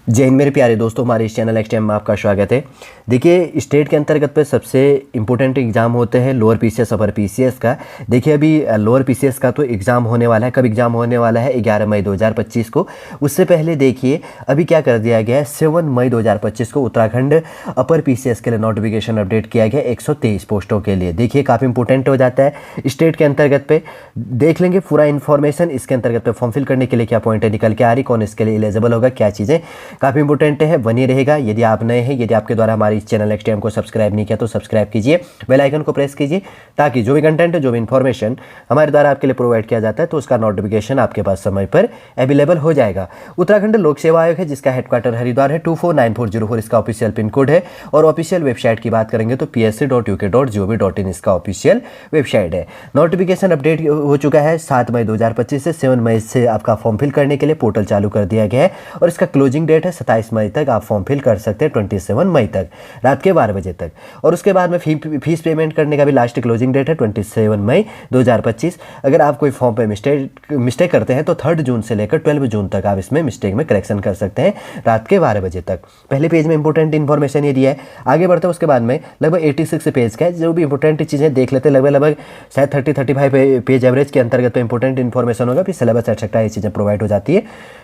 जय हिंद मेरे प्यारे दोस्तों, हमारे इस चैनल एक्सटेम में आपका स्वागत है। देखिए, स्टेट के अंतर्गत पे सबसे इंपॉर्टेंट एग्जाम होते हैं लोअर पीसीएस अपर पीसीएस का। देखिए, अभी लोअर पीसीएस का तो एग्ज़ाम होने वाला है। कब एग्ज़ाम होने वाला है? 11 मई 2025 को। उससे पहले देखिए अभी क्या कर दिया गया है, 7 मई 2025 को उत्तराखंड अपर पीसीएस के लिए नोटिफिकेशन अपडेट किया गया 123 पोस्टों के लिए। देखिए, काफ़ी इंपॉर्टेंट हो जाता है। स्टेट के अंतर्गत पे देख लेंगे पूरा इन्फॉर्मेशन। इसके अंतर्गत पे फॉर्म फिल करने के लिए क्या पॉइंट निकल के आ रही, कौन इसके लिए एलिजिबल होगा, क्या चीज़ें काफ़ी इंपॉर्टेंट है, बनी रहेगा। यदि आप नए हैं, यदि आपके द्वारा हमारे इस चैनल एक्सटेम को सब्सक्राइब नहीं किया तो सब्सक्राइब कीजिए, बेल आइकन को प्रेस कीजिए, ताकि जो भी कंटेंट है, जो भी इन्फॉर्मेशन हमारे द्वारा आपके लिए प्रोवाइड किया जाता है तो उसका नोटिफिकेशन आपके पास समय पर अवेलेबल हो जाएगा। उत्तराखंड लोक सेवा आयोग है, जिसका हेडक्वार्टर हरिद्वार है। 249404 इसका ऑफिशियल पिन कोड है। और ऑफिशियल वेबसाइट की बात करेंगे तो psc.uk.gov.in इसका ऑफिशियल वेबसाइट है। नोटिफिकेशन अपडेट हो चुका है 7 मई 2025 से। 7 मई से आपका फॉर्म फिल करने के लिए पोर्टल चालू कर दिया गया है और इसका क्लोजिंग डेट है 27 मई तक। आप फॉर्म फिल कर सकते हैं 27 मई तक रात के 12 बजे तक। और उसके बाद में फीस पेमेंट करने का भी लास्ट क्लोजिंग डेट है 27 मई 2025। अगर आप कोई फॉर्म पे मिस्टेक करते हैं तो 3 जून से लेकर 12 जून तक आप इसमें मिस्टेक में करेक्शन कर सकते हैं रात के 12 बजे तक। पहले पेज में इंपॉर्टेंट इन्फॉर्मेशन ये दिया है। आगे बढ़ते हैं, उसके बाद में लगभग 86 पेज का है। जो भी इंपॉर्टेंट चीज़ें देख लेते हैं, लगभग शायद 30-35 पेज एवरेज के अंतर्गत तो इंपॉर्टेंट इन्फॉर्मेशन होगा। फिर सिलेबस एक्सेट्रा ये चीज़ें प्रोवाइड हो जाती है।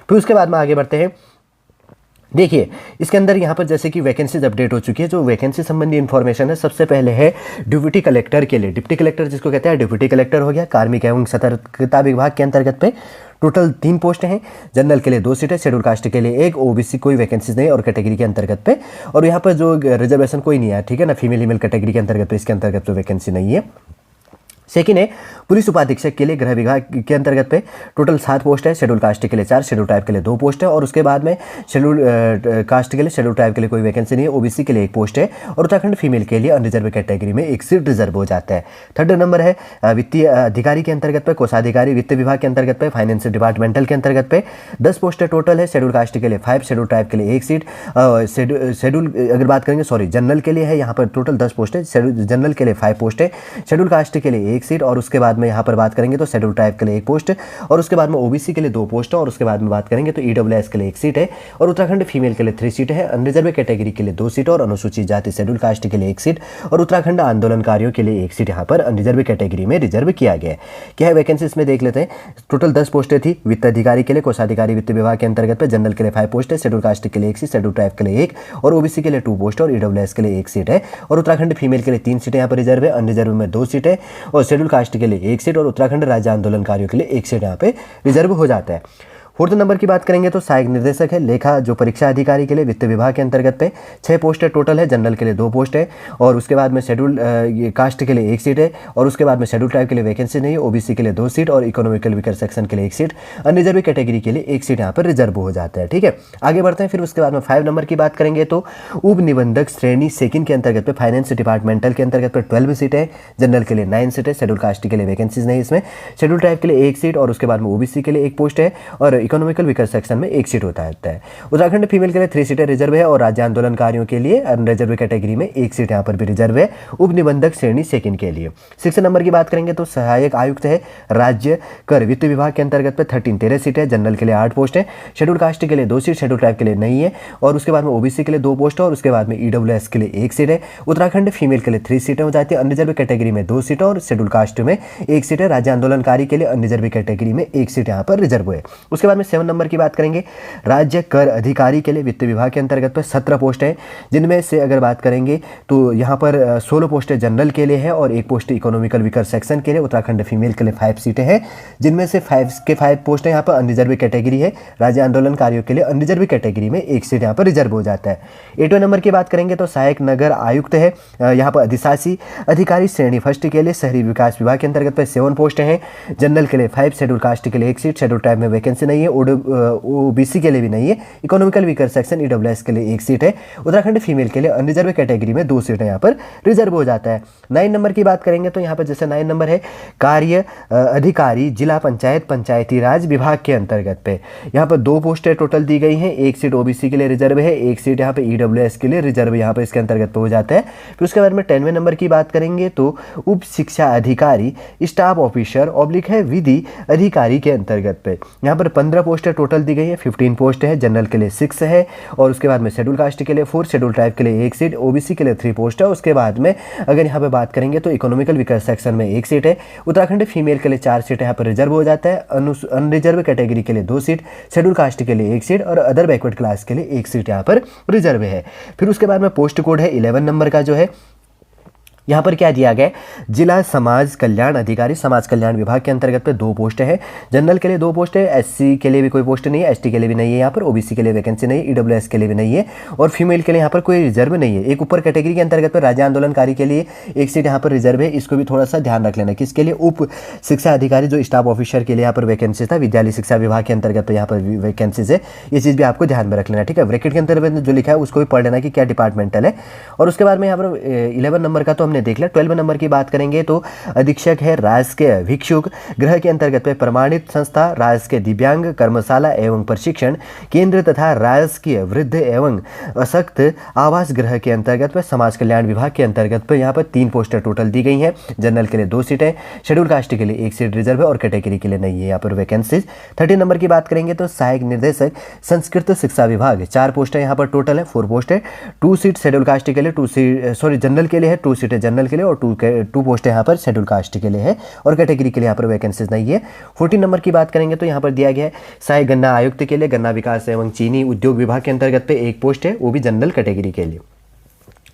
फिर उसके बाद में आगे बढ़ते हैं। देखिए, इसके अंदर यहाँ पर जैसे कि वैकेंसीज अपडेट हो चुकी है। जो वैकेंसी संबंधी इन्फॉर्मेशन है, सबसे पहले है डिप्टी कलेक्टर के लिए। डिप्टी कलेक्टर जिसको कहते हैं, डिप्टी कलेक्टर हो गया। कार्मिक एवं सतर्कता विभाग के अंतर्गत पे टोटल 3 पोस्ट हैं। जनरल के लिए 2 सीटें, शेड्यूल कास्ट के लिए 1, ओबीसी कोई वैकेंसीज नहीं और कैटेगरी के अंतर्गत पे। और यहाँ पर जो रिजर्वेशन कोई नहीं है, ठीक है ना, फीमेल कैटेगरी के अंतर्गत पे इसके अंतर्गत तो वैकेंसी नहीं है। सेकेंड है पुलिस उपाधीक्षक के लिए गृह विभाग के अंतर्गत पे टोटल 7 पोस्ट है। शेड्यूल कास्ट के लिए 4, शेड्यूल ट्राइब के लिए 2 पोस्ट है। और उसके बाद में शेड्यूल कास्ट के लिए, शेड्यूल ट्राइब के लिए कोई वैकेंसी नहीं है। ओबीसी के लिए 1 पोस्ट है। और उत्तराखंड फीमेल के लिए अनरिजर्व कैटेगरी में 1 सीट रिजर्व हो जाता है। थर्ड नंबर है वित्तीय अधिकारी के अंतर्गत पे, कोषाधिकारी वित्त विभाग के अंतर्गत पे, फाइनेंस डिपार्टमेंटल के अंतर्गत पे 10 पोस्टें टोटल है। शेड्यूल कास्ट के लिए 5, शेड्यूल ट्राइब के लिए 1 सीट। शेड्यूल अगर बात करेंगे, सॉरी, जनरल के लिए है यहाँ पर टोटल 10 पोस्ट है। जनरल के लिए 5 पोस्ट है, शेड्यूल कास्ट के लिए 1 सीट। और उसके बाद में यहाँ पर बात करेंगे तो शेड्यूल ट्राइब के लिए 1 पोस्ट। और उसके बाद में ओबीसी के लिए 2 पोस्ट है। और उसके बाद में बात करेंगे तो ईडब्ल्यूएस के लिए 1 सीट है। और उत्तराखंड फीमेल के लिए 3 सीट है। अनरिजर्व कैटेगरी के लिए 2 सीट और अनुसूचित जाति शेड्यूल कास्ट के लिए 1 सीट। और उत्तराखंड आंदोलनकारियों के लिए 1 सीट यहाँ पर अनरिजर्व कैटेगरी में रिजर्व किया गया है। क्या है वैकेंसी इसमें देख लेते हैं। टोटल 10 पोस्टें थी वित्त अधिकारी के लिए, कोषाधिकारी वित्त विभाग के अंतर्गत पे। जनरल के लिए 5 पोस्ट है, शेड्यूल कास्ट के लिए 1 सीट, शेड्यूल ट्राइब के लिए 1 और ओबीसी के लिए 2 पोस्ट और ईडब्ल्यूएस के लिए 1 सीट है। और उत्तराखंड फीमेल के लिए 3 सीटें यहाँ पर रिजर्व है, अनरिजर्व में 2 सीटें और शेड्यूल कास्ट के लिए 1 सीट और उत्तराखंड राज्य आंदोलनकारियों के लिए 1 सीट यहाँ पे रिजर्व हो जाता है। 4th नंबर की बात करेंगे तो सहायक निर्देशक है, लेखा जो परीक्षा अधिकारी के लिए वित्त विभाग के अंतर्गत पे 6 पोस्ट है टोटल है। जनरल के लिए 2 पोस्ट है। और उसके बाद में शेड्यूल कास्ट के लिए 1 सीट है। और उसके बाद में शेड्यूल ट्राइब के लिए वैकेंसी नहीं है। ओबीसी के लिए 2 सीट और इकोनॉमिकल वीकर सेक्शन के लिए 1 सीट, अनरिजर्व कैटेगरी के लिए 1 सीट यहाँ पर रिजर्व हो जाता है। ठीक है, आगे बढ़ते हैं। फिर उसके बाद में 5 नंबर की बात करेंगे तो उप निबंधक श्रेणी सेकंड के अंतर्गत पे, फाइनेंस डिपार्टमेंटल के अंतर्गत पे 12 सीट है। जनरल के लिए 9 सीट है। शेड्यूल कास्ट के लिए वैकेंसीज नहीं इसमें। शेड्यूल ट्राइब के लिए 1 सीट और उसके बाद में ओबीसी के लिए 1 पोस्ट है और इकोनॉमिकल वीकर सेक्शन में 1 सीट होता है। उत्तराखंड फीमेल के लिए 3 सीटें रिजर्व है और राज्य आंदोलनकारियों के लिए अनरिजर्व कैटेगरी में 1 सीट यहाँ पर भी रिजर्व है उप निबंधक श्रेणी सेकंड के लिए। 6 नंबर की बात करेंगे तो सहायक आयुक्त है, राज्य कर वित्त विभाग के अंतर्गत पे 13 सीट है। जनरल के लिए 8 पोस्ट है। शेड्यूल कास्ट के लिए 2 सीट, शेड्यूल ट्राइब के लिए नहीं है। और उसके बाद में ओबीसी के लिए 2 पोस्ट है और उसके बाद में ईडब्ल्यूएस के लिए 1 सीट है। उत्तराखंड फीमेल के लिए 3 सीटें हो जाती है। अनरिजर्व कैटेगरी में 2 सीट और शेड्यूल कास्ट में 1 सीट है। राज्य आंदोलनकारी के लिए अनरिजर्व कैटेगरी में 1 सीट यहाँ पर रिजर्व है। उसके बाद में 7 नंबर की बात करेंगे, राज्य कर अधिकारी के लिए वित्त विभाग के अंतर्गत पर 17 पोस्ट है। जिनमें से अगर बात करेंगे तो यहाँ पर 16 पोस्टें जनरल के लिए है और 1 पोस्ट इकोनॉमिकल वीकर सेक्शन के लिए। उत्तराखंड फीमेल के लिए 5 सीटें हैं, जिनमें से 5 पोस्टें यहाँ पर अनरिजर्व कैटेगरी है। राज्य आंदोलनकारियों के लिए अनरिजर्व कैटेगरी में 1 सीट यहाँ पर रिजर्व हो जाता है। 8वें नंबर की बात करेंगे तो सहायक नगर आयुक्त है, यहाँ पर अधिशासी अधिकारी श्रेणी फर्स्ट के लिए शहरी विकास विभाग के अंतर्गत पर 7 पोस्टें हैं। जनरल के लिए 5, शेड्यूल कास्ट के लिए 1 सीट, शेड्यूल ट्राइब में वैकेंसी नहीं है, ओबीसी के लिए भी नहीं है, इकोनॉमिकल वीकर सेक्शन ईडब्ल्यूएस के लिए 1 सीट है। उत्तराखंड फीमेल के लिए अनरिजर्व कैटेगरी में 2 सीटें यहाँ पर रिजर्व हो जाता है। 9 नंबर की बात करेंगे तो यहाँ पर जैसे 9 नंबर है कार्य अधिकारी जिला पंचायत पंचायती राज विभाग के अंतर्गत पे, यहाँ पर 2 पोस्टें टोटल दी गई हैं। 1 सीट ओबीसी के लिए रिजर्व है, 1 सीट यहाँ पे ईडब्ल्यूएस के लिए रिजर्व यहाँ पर इसके अंतर्गत हो जाता है। फिर उसके बाद में 10वें नंबर की बात करेंगे तो उप शिक्षा अधिकारी स्टाफ ऑफिसर ऑब्लिक है विधि अधिकारी के अंतर्गत पे, यहाँ पर 15 पोस्टें टोटल दी गई है, 15 पोस्ट है, जनरल के लिए 6 है, और उसके बाद में शेड्यूल कास्ट के लिए 4, शेड्यूल ट्राइब के लिए 1 सीट, ओबीसी के लिए 3 पोस्ट है। उसके बाद में अगर यहाँ पे बात करेंगे तो इकोनॉमिकल वीकर सेक्शन में 1 सीट है, उत्तराखंड फीमेल के लिए 4 सीट यहाँ पर रिजर्व हो जाता है, अनरिजर्व कैटेगरी के लिए 2 सीट, शेड्यूल कास्ट के लिए 1 सीट और अदर बैकवर्ड क्लास के लिए 1 सीट यहाँ पर रिजर्व है। फिर उसके बाद में पोस्ट कोड है 11 नंबर का जो है, यहाँ पर क्या दिया गया है, जिला समाज कल्याण अधिकारी समाज कल्याण विभाग के अंतर्गत पे 2 पोस्ट है, जनरल के लिए 2 पोस्ट है, एससी के लिए भी कोई पोस्ट नहीं है, एसटी के लिए भी नहीं है, यहाँ पर ओबीसी के लिए वैकेंसी नहीं है, ईडब्ल्यूएस के लिए भी नहीं है, और फीमेल के लिए यहाँ पर कोई रिजर्व नहीं है। एक ऊपर कैटेगरी के अंतर्गत पर राज्य आंदोलनकारी के लिए 1 सीट यहाँ पर रिजर्व है, इसको भी थोड़ा सा ध्यान रख लेना। किसके लिए, उप शिक्षा अधिकारी जो स्टाफ ऑफिसर के लिए यहाँ पर वैकेंसी था, विद्यालय शिक्षा विभाग के अंतर्गत यहाँ पर वैकेंसीज है, ये चीज़ भी आपको ध्यान में रख लेना, ठीक है। ब्रैकेट के अंतर्गत जो लिखा है उसको भी पढ़ लेना कि क्या डिपार्टमेंटल है। और उसके बाद में यहाँ पर 11 नंबर का तो हमने देख लिया। 12 नंबर की बात करेंगे तो अधीक्षक है राजकीय भिक्षुक गृह के अंतर्गत पे प्रमाणित संस्था, राजकीय दिव्यांग कर्मशाला एवं प्रशिक्षण केंद्र तथा राजकीय वृद्ध एवं अशक्त आवास गृह के अंतर्गत पे समाज कल्याण विभाग के अंतर्गत पे यहाँ पर 3 पोस्टें टोटल दी गई हैं। जनरल के लिए 2 सीटें, शेड्यूल कास्ट के लिए 1 सीट रिजर्व है और कैटेगरी के लिए नहीं है यहाँ पर वैकेंसीज। 13 नंबर की बात करेंगे तो सहायक निर्देशक संस्कृत शिक्षा विभाग 4 पोस्टें यहाँ पर टोटल है, 4 पोस्ट है, 2 सीट शेड्यूल कास्ट के लिए, 2 सीट जनरल के लिए है, 2 सीटें जनरल के लिए और 2 पोस्ट यहाँ पर शेड्यूल कास्ट के लिए है और कैटेगरी के लिए यहाँ पर वैकेंसीज नहीं है। 14 नंबर की बात करेंगे तो यहाँ पर दिया गया है सहायक गन्ना आयुक्त के लिए गन्ना विकास एवं चीनी उद्योग विभाग के अंतर्गत पे 1 पोस्ट है, वो भी जनरल कैटेगरी के लिए।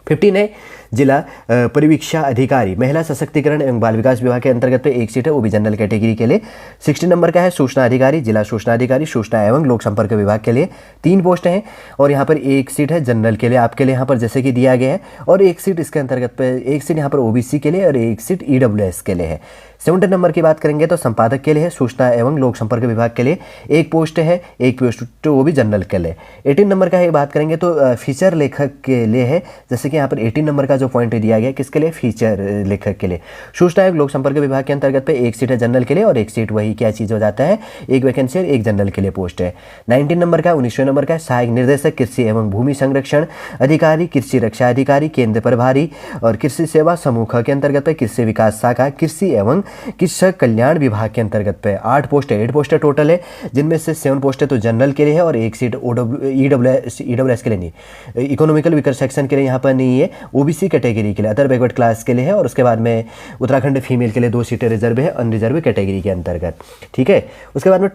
15 है जिला परिवीक्षा अधिकारी महिला सशक्तिकरण एवं बाल विकास विभाग के अंतर्गत पे 1 सीट है, वो भी जनरल कैटेगरी के लिए। 16 नंबर का है सूचना अधिकारी जिला सूचना अधिकारी सूचना एवं लोक संपर्क विभाग के लिए 3 पोस्ट हैं और यहाँ पर 1 सीट है जनरल के लिए आपके लिए यहाँ पर जैसे कि दिया गया है, और 1 सीट इसके अंतर्गत पे 1 सीट यहाँ पर ओबीसी के लिए और 1 सीट ईडब्ल्यूएस के लिए है। 17 नंबर की बात करेंगे तो संपादक के लिए है, सूचना एवं लोक संपर्क विभाग के लिए 1 पोस्ट है, 1 पोस्ट तो वो भी जनरल के लिए। 18 नंबर का बात करेंगे तो फीचर लेखक के लिए है, जैसे कि यहाँ पर 18 नंबर का जो पॉइंट दिया गया किसके लिए, फीचर लेखक के लिए। सूचना एवं लोक संपर्क विभाग के अंतर्गत पे 1 सीट है जनरल के लिए और 1 सीट वही क्या चीज़ हो जाता है, 1 वैकेंसी और 1 जनरल के लिए पोस्ट है। 19 नंबर का 19वें नंबर का सहायक निर्देशक कृषि एवं भूमि संरक्षण अधिकारी कृषि रक्षा अधिकारी केंद्र प्रभारी और कृषि सेवा समूह के अंतर्गत पे कृषि विकास शाखा कृषि एवं कृषक कल्याण विभाग के अंतर्गत पे 8 पोस्ट है, 8 पोस्टें टोटल है, जिनमें से 7 पोस्टें तो जनरल के लिए है और 1 सीट ईडब्ल्यूएस के लिए नहीं, इकोनॉमिकल वीकर सेक्शन के लिए यहाँ पर नहीं है, ओबीसी कैटेगरी के लिए अदर बैकवर्ड क्लास के लिए है, और उसके बाद में उत्तराखंड फीमेल के लिए 2 सीटें रिजर्व है अनरिजर्व कैटेगरी के अंतर्गत, ठीक है। उसके बाद में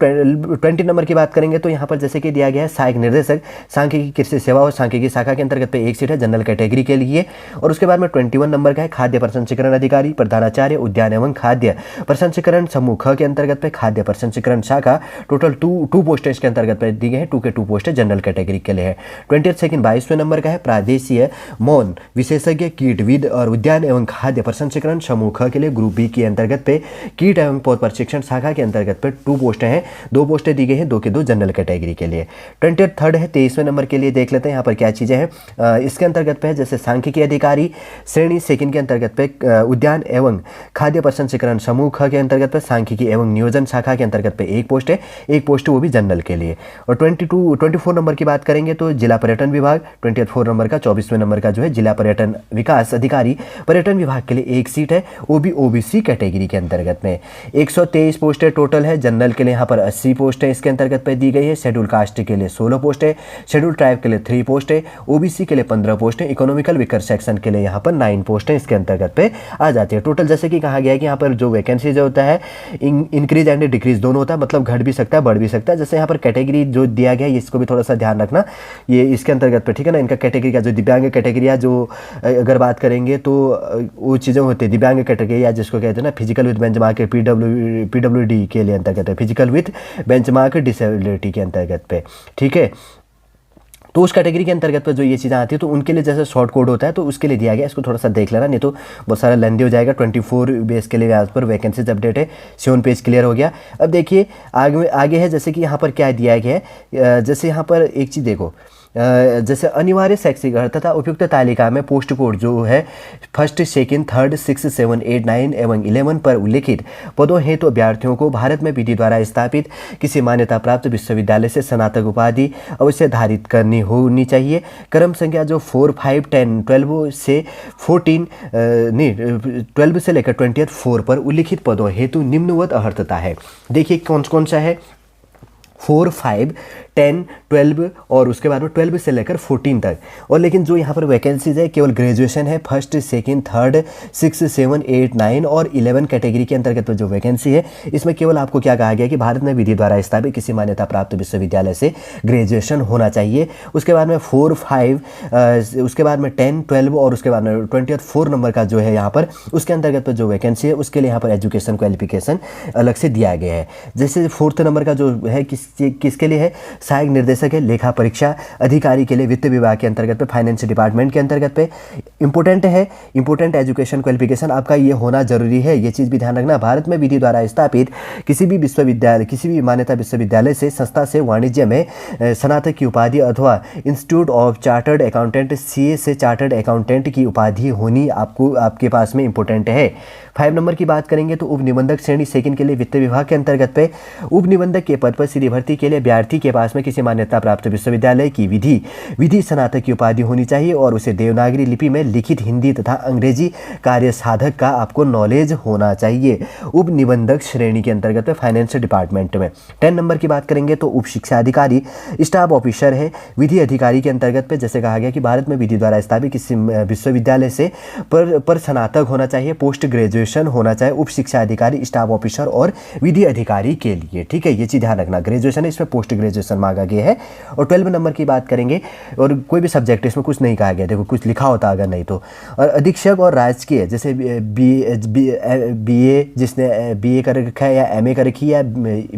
20 नंबर की बात करेंगे तो यहाँ पर जैसे कि दिया गया है सहायक निर्देशक सांख्यिकी कृषि सेवा और सांख्यिकी शाखा के अंतर्गत पे 1 सीट है जनरल कैटेगरी के लिए, और उसके बाद में 21 नंबर का है खाद्य प्रसंस्करण अधिकारी प्रधानाचार्य उद्यान एवं खाद्य प्रसंस्करण समूह के अंतर्गत पे खाद्य प्रसंस्करण शाखा टोटल 2 पोस्टें इसके अंतर्गत पे दी गई है, 2 के 2 पोस्टें जनरल कैटेगरी के लिए है। 22वें नंबर का है प्रादेशीय मौन विशेषज्ञ कीटविद और उद्यान एवं खाद्य प्रसंस्करण समूह के लिए ग्रुप बी के अंतर्गत पे कीट एवं पौध प्रशिक्षण शाखा के अंतर्गत पे 2 पोस्टें हैं, 2 पोस्टें दी गई हैं, 2 के 2 जनरल कैटेगरी के लिए। 23 है 23वें नंबर के लिए देख लेते हैं यहाँ पर क्या चीज़ें हैं इसके अंतर्गत पे है, जैसे सांख्यिकी अधिकारी श्रेणी सेकंड के अंतर्गत पे उद्यान एवं खाद्य प्रसंस्करण समूह के अंतर्गत पे सांख्यिकी एवं नियोजन शाखा के अंतर्गत पे 1 पोस्ट है, 1 पोस्ट वो भी जनरल के लिए। और 24 नंबर की बात करेंगे तो जिला पर्यटन विभाग 24 नंबर का 24वें नंबर का जो है जिला पर्यटन विकास अधिकारी पर्यटन विभाग के लिए 1 सीट है, वो भी ओबीसी कैटेगरी के अंतर्गत में। 123 पोस्टें टोटल है, जनरल के लिए यहाँ पर 80 पोस्ट है इसके अंतर्गत पे दी गई है, शेड्यूल कास्ट के लिए 16 पोस्ट है, शेड्यूल ट्राइब के लिए 3 पोस्ट है, ओबीसी के लिए 15 पोस्ट है, इकोनॉमिकल वीकर सेक्शन के लिए यहाँ पर 9 पोस्ट है इसके अंतर्गत पे आ जाती है। टोटल जैसे कि कहा गया है कि यहाँ पर जो वैकेंसी जो होता है इंक्रीज एंड डिक्रीज दोनों होता है, मतलब घट भी सकता है बढ़ भी सकता है। जैसे यहाँ पर कैटेगरी जो दिया गया है इसको भी थोड़ा सा ध्यान रखना, ये इसके अंतर्गत पे ठीक है ना, इनका कैटेगरी का जो दिव्यांग कैटेगरी है, जो अगर बात करेंगे तो वो चीज़ें होती है दिव्यांग कैटेगरी या जिसको कहते हैं ना फिजिकल विद बेंचमार्क PWD के लिए अंतर्गत है, फिजिकल विद बेंचमार्क डिसेबिलिटी के अंतर्गत पे, ठीक है। तो उस कैटेगरी के अंतर्गत पर जो ये चीज़ें आती है तो उनके लिए जैसे शॉर्ट कोड होता है तो उसके लिए दिया गया, इसको थोड़ा सा देख लेना नहीं तो बहुत सारा लेंदी हो जाएगा। 24 बेस के लिए आज पर वैकेंसीज अपडेट है, 7 पेज क्लियर हो गया। अब देखिए आगे है, जैसे कि यहाँ पर क्या दिया गया है, जैसे यहाँ पर एक चीज़ देखो, जैसे अनिवार्य शैक्षिक अर्हता तथा उपयुक्त तालिका में पोस्ट कोड जो है 1st, 2nd, 3rd, 6, 7, 8, 9 एवं 11 पर उल्लिखित पदों हेतु अभ्यर्थियों को भारत में विधि द्वारा स्थापित किसी मान्यता प्राप्त विश्वविद्यालय से स्नातक उपाधि अवश्य धारित करनी होनी चाहिए। क्रम संख्या जो 4, 5, 10, 12 से 14 12 से लेकर 24 पर उल्लिखित पदों हेतु निम्नवत अर्हता है। देखिए कौन कौन सा है। 4, 5, 10, 12 और उसके बाद में 12 से लेकर 14 तक। और लेकिन जो यहाँ पर वैकेंसीज है केवल ग्रेजुएशन है, फर्स्ट, सेकंड, थर्ड, 6, 7, 8, 9 और 11 कैटेगरी के अंतर्गत जो वैकेंसी है इसमें केवल आपको क्या कहा गया कि भारत में विधि द्वारा स्थापित किसी मान्यता प्राप्त विश्वविद्यालय से ग्रेजुएशन होना चाहिए। उसके बाद में 4, 5, उसके बाद में 10, 12 और उसके बाद में 20 और 4 नंबर का जो है यहाँ पर उसके अंतर्गत जो वैकेंसी है उसके लिए यहाँ पर एजुकेशन क्वालिफिकेशन अलग से दिया गया है। जैसे 4th नंबर का जो है किसके लिए है, सहायक निर्देशक है, लेखा परीक्षा अधिकारी के लिए वित्त विभाग के अंतर्गत पे, फाइनेंस डिपार्टमेंट के अंतर्गत पे। इंपॉर्टेंट है, इंपॉर्टेंट एजुकेशन क्वालिफिकेशन आपका ये होना जरूरी है, ये चीज़ भी ध्यान रखना। भारत में विधि द्वारा स्थापित किसी भी विश्वविद्यालय, किसी भी मान्यता विश्वविद्यालय से, संस्था से वाणिज्य में स्नातक की उपाधि अथवा institute of chartered accountant CA से चार्टर्ड अकाउंटेंट की उपाधि होनी आपके पास में इंपॉर्टेंट है। 5 नंबर की बात करेंगे तो उप निबंधक श्रेणी 2 के लिए वित्त विभाग के अंतर्गत पे उप निबंधक के पद पर सीधी भर्ती के लिए अभ्यर्थी के पास में किसी मान्यता प्राप्त विश्वविद्यालय की विधि स्नातक की उपाधि होनी चाहिए और उसे देवनागरी लिपि में लिखित हिंदी तथा अंग्रेजी कार्य साधक का आपको नॉलेज होना चाहिए। उप निबंधक श्रेणी के अंतर्गत पे फाइनेंस डिपार्टमेंट में। 10 नंबर की बात करेंगे तो उप शिक्षा अधिकारी स्टाफ ऑफिसर है, विधि अधिकारी के अंतर्गत पे जैसे कहा गया कि भारत में विधि द्वारा स्थापित किसी विश्वविद्यालय से पर स्नातक होना चाहिए, पोस्ट ग्रेजुएशन होना चाहिए, उप शिक्षा अधिकारी, स्टाफ ऑफिसर और विधि अधिकारी के लिए। ठीक है, ये चीज़ ध्यान रखना। ग्रेजुएशन है, इसमें पोस्ट ग्रेजुएशन मांगा गया है। और 12 नंबर की बात करेंगे और कोई भी सब्जेक्ट इसमें कुछ नहीं कहा गया, देखो कुछ लिखा होता अगर नहीं तो। और अधीक्षक और राजकीय जैसे BA जिसने BA कर रखा है या MA कर रखी है या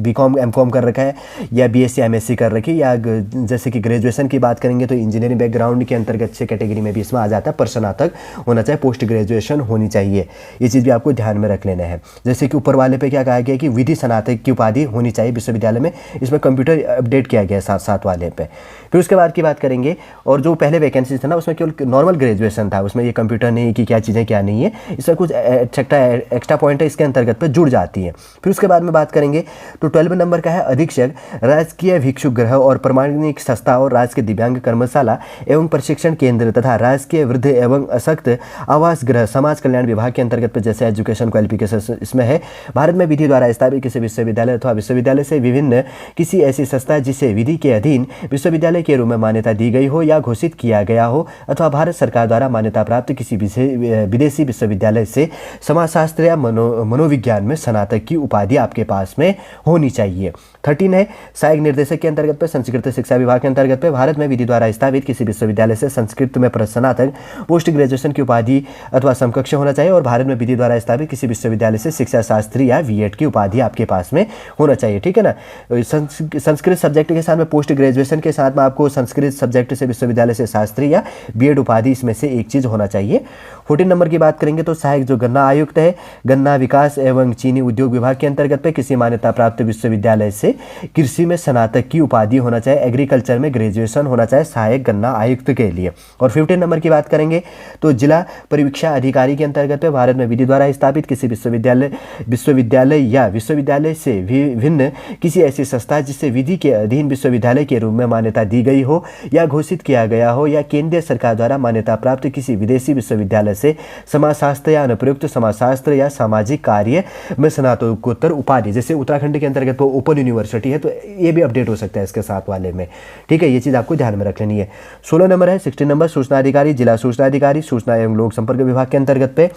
BCom MCom कर रखा है या BSc MSc कर रखी है, या जैसे कि ग्रेजुएशन की बात करेंगे तो इंजीनियरिंग बैकग्राउंड के अंतर्गत से कैटेगरी में भी इसमें आ जाता है, पर स्नातक होना चाहिए, पोस्ट ग्रेजुएशन होनी चाहिए। ये चीज़ भी आपको ध्यान में रख लेना है। जैसे कि ऊपर वाले पे क्या कहा गया कि विधि स्नातक की उपाधि होनी चाहिए विश्वविद्यालय में, इसमें कंप्यूटर अपडेट किया गया है 7 वाले पे। फिर उसके बाद की बात करेंगे और जो पहले वैकेंसी था ना उसमें केवल नॉर्मल ग्रेजुएशन था, उसमें ये कंप्यूटर नहीं कि क्या चीज़ें क्या नहीं है, इसमें कुछ एक्स्ट्रा पॉइंट है इसके अंतर्गत पे जुड़ जाती है। फिर उसके बाद में बात करेंगे तो 12 नंबर का है अधीक्षक राजकीय भिक्षु गृह और प्रमाणिक संस्था और राजकीय दिव्यांग कर्मशाला एवं प्रशिक्षण केंद्र तथा राजकीय वृद्ध एवं अशक्त आवास गृह समाज कल्याण विभाग के अंतर्गत पे जैसे एजुकेशन क्वालिफिकेशन इसमें है, भारत में विधि द्वारा स्थापित किसी विश्वविद्यालय अथवा विश्वविद्यालय से विभिन्न किसी ऐसी संस्था जिसे विधि के अधीन विश्वविद्यालय के रूप में मान्यता दी गई हो या घोषित किया गया हो, अथवा भारत सरकार द्वारा मान्यता प्राप्त किसी विदेशी विश्वविद्यालय से समाजशास्त्र या मनोविज्ञान में स्नातक की उपाधि आपके पास में होनी चाहिए। 13 है सहायक निर्देशक के अंतर्गत पे संस्कृत शिक्षा विभाग के अंतर्गत पे भारत में विधि द्वारा स्थापित किसी विश्वविद्यालय से संस्कृत में स्नातक पोस्ट ग्रेजुएशन की उपाधि अथवा समकक्ष होना चाहिए और भारत में विधि द्वारा स्थापित किसी विश्वविद्यालय से शिक्षा शास्त्री या B.Ed की उपाधि आपके पास में होना चाहिए। ठीक है ना, संस्कृत सब्जेक्ट के साथ में पोस्ट ग्रेजुएशन के साथ में आपको संस्कृत सब्जेक्ट से विश्वविद्यालय से शास्त्री या B.Ed उपाधि इसमें से एक चीज़ होना चाहिए। 14 नंबर की बात करेंगे तो सहायक जो गन्ना आयुक्त है, गन्ना विकास एवं चीनी उद्योग विभाग के अंतर्गत पे किसी मान्यता प्राप्त विश्वविद्यालय से कृषि में स्नातक की उपाधि होना चाहिए, एग्रीकल्चर में ग्रेजुएशन होना चाहिए सहायक गन्ना आयुक्त के लिए। और 15 नंबर की बात करेंगे तो जिला परीक्षा अधिकारी के अंतर्गत पे भारत में विधि द्वारा स्थापित किसी विश्वविद्यालय या विश्वविद्यालय से विभिन्न किसी ऐसी संस्था जिससे विधि के अधीन विश्वविद्यालय के रूप में मान्यता दी गई हो या घोषित किया गया हो या केंद्रीय सरकार द्वारा मान्यता प्राप्त किसी विदेशी विश्वविद्यालय से समाजशास्त्र या अनुप्रयुक्त समाजशास्त्र या सामाजिक कार्य में स्नातकोत्तर उपाधि, जैसे उत्तराखंड के अंतर्गत वो ओपन यूनिवर्सिटी है तो ये भी अपडेट हो सकता है इसके साथ वाले में। ठीक है, ये चीज़ आपको ध्यान में रख लेनी है। 16 नंबर है 16 नंबर सूचना अधिकारी, जिला सूचना अधिकारी, सूचना एवं लोक संपर्क विभाग के अंतर्गत पे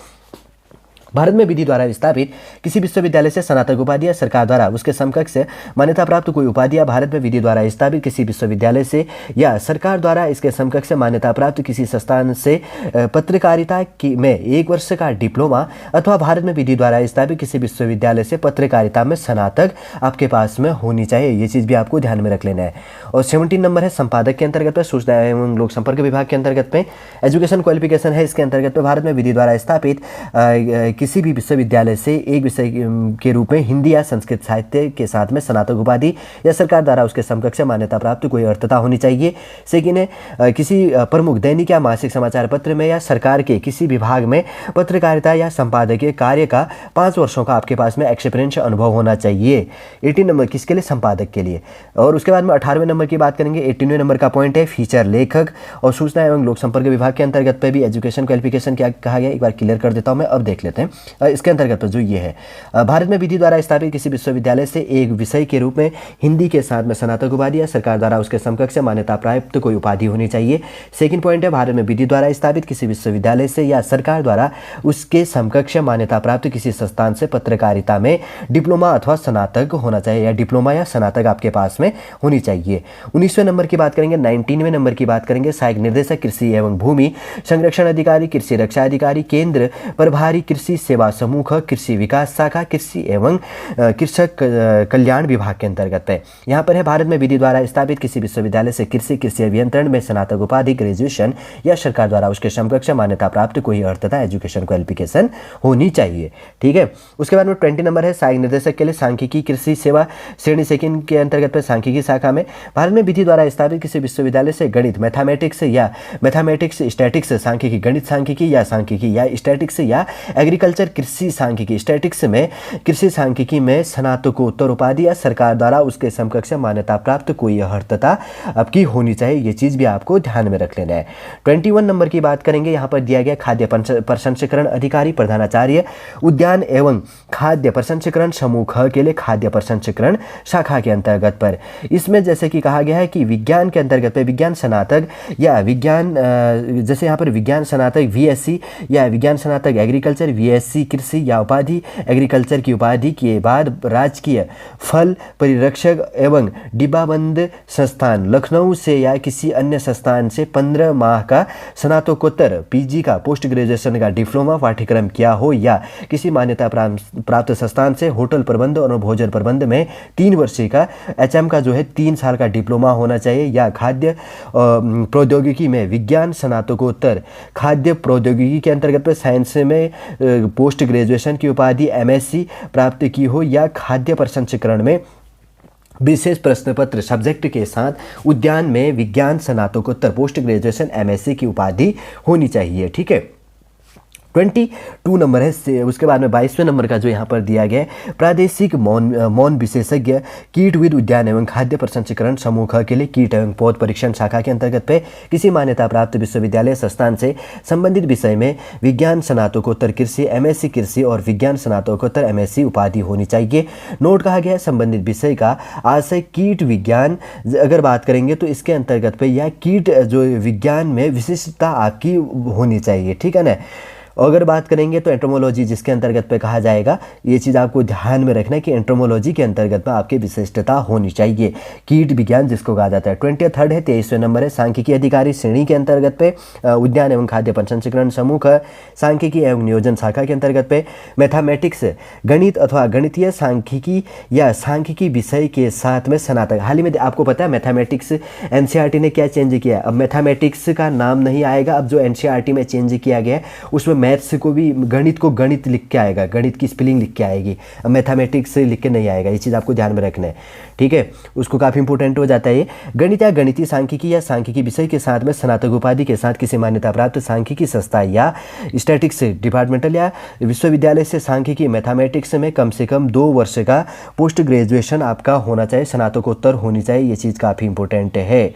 भारत में विधि द्वारा स्थापित किसी विश्वविद्यालय से स्नातक उपाधि या सरकार द्वारा उसके समकक्ष मान्यता प्राप्त कोई उपाधि या भारत में विधि द्वारा स्थापित किसी विश्वविद्यालय से या सरकार द्वारा इसके समकक्ष मान्यता प्राप्त किसी संस्थान से पत्रकारिता में 1 वर्ष का डिप्लोमा अथवा भारत में विधि द्वारा स्थापित किसी विश्वविद्यालय से पत्रकारिता में स्नातक आपके पास में होनी चाहिए। ये चीज़ भी आपको ध्यान में रख लेना है। और 17 नंबर है संपादक के अंतर्गत पे सूचना एवं लोक संपर्क विभाग के अंतर्गत पे एजुकेशन क्वालिफिकेशन है, इसके अंतर्गत पे भारत में विधि द्वारा स्थापित किसी भी विश्वविद्यालय से एक विषय के रूप में हिंदी या संस्कृत साहित्य के साथ में स्नातक उपाधि या सरकार द्वारा उसके समकक्ष मान्यता प्राप्त कोई अर्थता होनी चाहिए। सेकेंड है किसी प्रमुख दैनिक या मासिक समाचार पत्र में या सरकार के किसी विभाग में पत्रकारिता या संपादकीय कार्य का 5 वर्षों का आपके पास में एक्सपीरियंस अनुभव होना चाहिए। 18 नंबर किसके लिए? संपादक के लिए। और उसके बाद में 18वें नंबर की बात करेंगे। 18वें नंबर का पॉइंट है फीचर लेखक और सूचना एवं लोक संपर्क विभाग के अंतर्गत पे भी एजुकेशन क्वालिफिकेशन क्या कहा गया एक बार क्लियर कर देता हूँ मैं, अब देख लेते हैं। हैं इसके अंतर्गत जो ये है, भारत में विधि द्वारा स्थापित किसी विश्वविद्यालय से एक विषय के रूप में हिंदी के साथ में स्नातक उपाधि या सरकार द्वारा उसके समकक्ष मान्यता प्राप्त कोई उपाधि होनी चाहिए। सेकंड पॉइंट है, भारत में विधि द्वारा स्थापित किसी विश्वविद्यालय से या सरकार द्वारा उसके समकक्ष मान्यता प्राप्त किसी संस्थान से पत्रकारिता में डिप्लोमा अथवा स्नातक होना चाहिए, या डिप्लोमा या स्नातक आपके पास में होनी चाहिए। 19वें नंबर की बात करेंगे। 19वें नंबर की बात करेंगे, सहायक निर्देशक कृषि एवं भूमि संरक्षण अधिकारी, कृषि रक्षा अधिकारी, केंद्र प्रभारी कृषि सेवा समूह, कृषि विकास शाखा, कृषि एवं कृषक कल्याण विभाग के अंतर्गत है। यहाँ पर है, भारत में विधि द्वारा स्थापित किसी विश्वविद्यालय से कृषि अभियंत्रण में स्नातक उपाधि ग्रेजुएशन या सरकार द्वारा उसके समकक्ष मान्यता प्राप्त कोई अर्थ तथा एजुकेशन क्वालिफिकेशन होनी चाहिए। ठीक है। उसके बाद में 20 नंबर है, सहायक निर्देशक के लिए सांख्यिकी कृषि सेवा श्रेणी सेकंड के अंतर्गत पे सांख्यिकी शाखा में भारत में विधि द्वारा स्थापित किसी विश्वविद्यालय से गणित मैथमेटिक्स स्टैटिक्स सांख्यिकी, गणित सांख्यिकी या स्टैटिक्स या एग्रीकल्चर कृषि सांख्यिकी स्टैटिक्स में कृषि सांख्यिकी में स्नातकोत्तर उपाधि या सरकार द्वारा उसके समकक्ष मान्यता प्राप्त कोई अर्हता आपकी होनी चाहिए। ये चीज़ भी आपको ध्यान में रख लेना है। 21 नंबर की बात करेंगे। यहाँ पर दिया गया खाद्य प्रसंस्करण अधिकारी प्रधानाचार्य उद्यान एवं खाद्य प्रसंस्करण समूह के लिए खाद्य प्रसंस्करण शाखा के अंतर्गत पर, इसमें जैसे कि कहा गया है कि विज्ञान के अंतर्गत पे विज्ञान स्नातक या विज्ञान जैसे यहाँ पर विज्ञान स्नातक VSc या विज्ञान स्नातक एग्रीकल्चर VSc कृषि या उपाधि एग्रीकल्चर की उपाधि के बाद राजकीय फल परिरक्षक एवं डिब्बाबंद संस्थान लखनऊ से या किसी अन्य संस्थान से 15 माह का स्नातकोत्तर PG का पोस्ट ग्रेजुएशन का डिप्लोमा पाठ्यक्रम किया हो, या किसी मान्यता प्राप्त संस्थान से होटल प्रबंध और भोजन प्रबंध में 3 वर्षीय का HM का जो है 3 साल का डिप्लोमा होना चाहिए, या खाद्य प्रौद्योगिकी में विज्ञान स्नातकोत्तर खाद्य प्रौद्योगिकी के अंतर्गत पर साइंस में पोस्ट ग्रेजुएशन की उपाधि MSc प्राप्त की हो, या खाद्य प्रसंस्करण में विशेष प्रश्न पत्र सब्जेक्ट के साथ उद्यान में विज्ञान स्नातकोत्तर पोस्ट ग्रेजुएशन MSc की उपाधि होनी चाहिए। ठीक है। 22 नंबर है। उसके बाद में 22वें नंबर का जो यहाँ पर दिया गया है, प्रादेशिक मौन विशेषज्ञ कीटविद उद्यान एवं खाद्य प्रसंस्करण समूह के लिए कीट एवं पौध परीक्षण शाखा के अंतर्गत पे किसी मान्यता प्राप्त विश्वविद्यालय संस्थान से संबंधित विषय में विज्ञान स्नातकोत्तर कृषि MSc कृषि और विज्ञान स्नातकोत्तर MSc उपाधि होनी चाहिए। नोट कहा गया है, संबंधित विषय का आशय कीट विज्ञान अगर बात करेंगे तो इसके अंतर्गत पे या कीट जो विज्ञान में विशिष्टता आपकी होनी चाहिए। ठीक है ना। अगर बात करेंगे तो एंट्रोमोलॉजी जिसके अंतर्गत पे कहा जाएगा, ये चीज़ आपको ध्यान में रखना है कि एंट्रोमोलॉजी के अंतर्गत में आपकी विशिष्टता होनी चाहिए, कीट विज्ञान जिसको कहा जाता है। 23 है, 23वें नंबर है, सांख्यिकी अधिकारी श्रेणी के अंतर्गत पे उद्यान एवं खाद्य प्रसंस्करण समूह सांख्यिकी एवं नियोजन शाखा के अंतर्गत पे मैथमेटिक्स गणित अथवा गणितीय सांख्यिकी या सांख्यिकी विषय के साथ में स्नातक। हाल ही में आपको पता है मैथमेटिक्स NCERT ने क्या चेंज किया, अब मैथमेटिक्स का नाम नहीं आएगा, अब जो NCERT में चेंज किया गया उसमें मैथ्स को भी गणित को गणित लिख के आएगा, गणित की स्पेलिंग लिख के आएगी, अब मैथमेटिक्स से लिख के नहीं आएगा। ये चीज़ आपको ध्यान में रखना है। ठीक है। उसको काफ़ी इंपॉर्टेंट हो जाता है ये। गणित या गणितीय सांख्यिकी या सांख्यिकी विषय के साथ में स्नातक उपाधि के साथ किसी मान्यता प्राप्त सांख्यिकी संस्था या स्टैटिक्स डिपार्टमेंटल या विश्वविद्यालय से सांख्यिकी मैथमेटिक्स में कम से कम 2 वर्ष का पोस्ट ग्रेजुएशन आपका होना चाहिए, स्नातकोत्तर होनी चाहिए। ये चीज़ काफ़ी इंपॉर्टेंट है,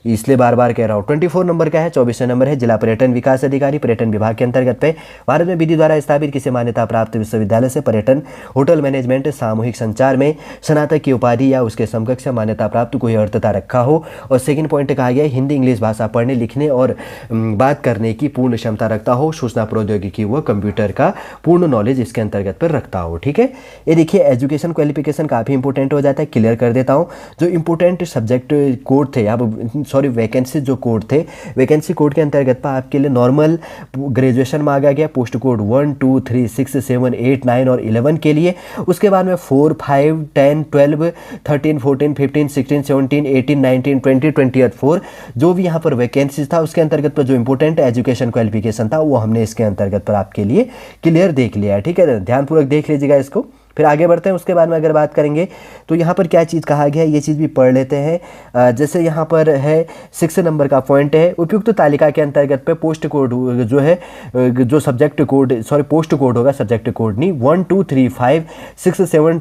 इसलिए बार बार कह रहा हूँ। 24 नंबर का है। 24वें नंबर है, जिला पर्यटन विकास अधिकारी पर्यटन विभाग के अंतर्गत पे भारत में विधि द्वारा स्थापित किसी मान्यता प्राप्त विश्वविद्यालय से पर्यटन होटल मैनेजमेंट सामूहिक संचार में स्नातक की उपाधि या उसके समकक्ष मान्यता प्राप्त कोई अर्हता रखा हो। और सेकंड पॉइंट कहा गया है, हिंदी इंग्लिश भाषा पढ़ने लिखने और बात करने की पूर्ण क्षमता रखता हो, सूचना प्रौद्योगिकी व कंप्यूटर का पूर्ण नॉलेज इसके अंतर्गत पर रखता हो। ठीक है। ये देखिए एजुकेशन क्वालिफिकेशन काफ़ी इंपॉर्टेंट हो जाता है, क्लियर कर देता हूँ। जो इंपॉर्टेंट सब्जेक्ट कोड थे आप वैकेंसी जो कोड थे, वैकेंसी कोड के अंतर्गत पर आपके लिए नॉर्मल ग्रेजुएशन मांगा गया, पोस्ट कोड 1 2 3 6 7 8 9 और 11 के लिए। उसके बाद में 4 5 10 12 13 14 15 16 17 18 19 20 24 जो भी यहाँ पर वैकेंसी था उसके अंतर्गत पर जो इंपॉर्टेंट एजुकेशन क्वालिफिकेशन था वो हमने इसके अंतर्गत पर आपके लिए क्लियर देख लिया है। ठीक है, ध्यानपूर्वक देख लीजिएगा इसको, फिर आगे बढ़ते हैं। उसके बाद में अगर बात करेंगे तो यहाँ पर क्या चीज़ कहा गया है, ये चीज़ भी पढ़ लेते हैं। जैसे यहाँ पर है 6 नंबर का पॉइंट है, उपयुक्त तालिका के अंतर्गत पे पोस्ट कोड जो है, जो subject code, sorry post code होगा, सब्जेक्ट कोड नहीं, 1 2 3 5 6 7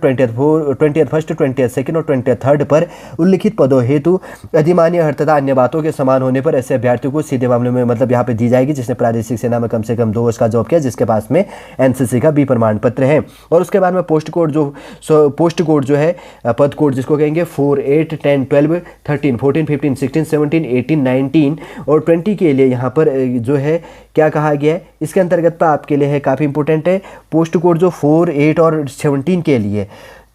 21st 22nd और 23rd पर उल्लिखित पदों हेतु अधिमान्य अर्थ तथा अन्य बातों के समान होने पर ऐसे अभ्यर्थियों को सीधे मामले में मतलब यहाँ पे दी जाएगी जिसने प्रादेशिक सेना में कम से कम 2 वर्ष का जॉब किया, जिसके पास में एनसीसी का बी प्रमाण पत्र है। और उसके बाद में पोस्ट कोड जो है पद कोड जिसको कहेंगे 4 8 10 12 13 14 15 16 17 18 19 और 20 के लिए यहाँ पर जो है क्या कहा गया है, इसके अंतर्गत पर आपके लिए है, काफ़ी इंपॉर्टेंट है। पोस्ट कोड जो 4 8 और 17 के लिए,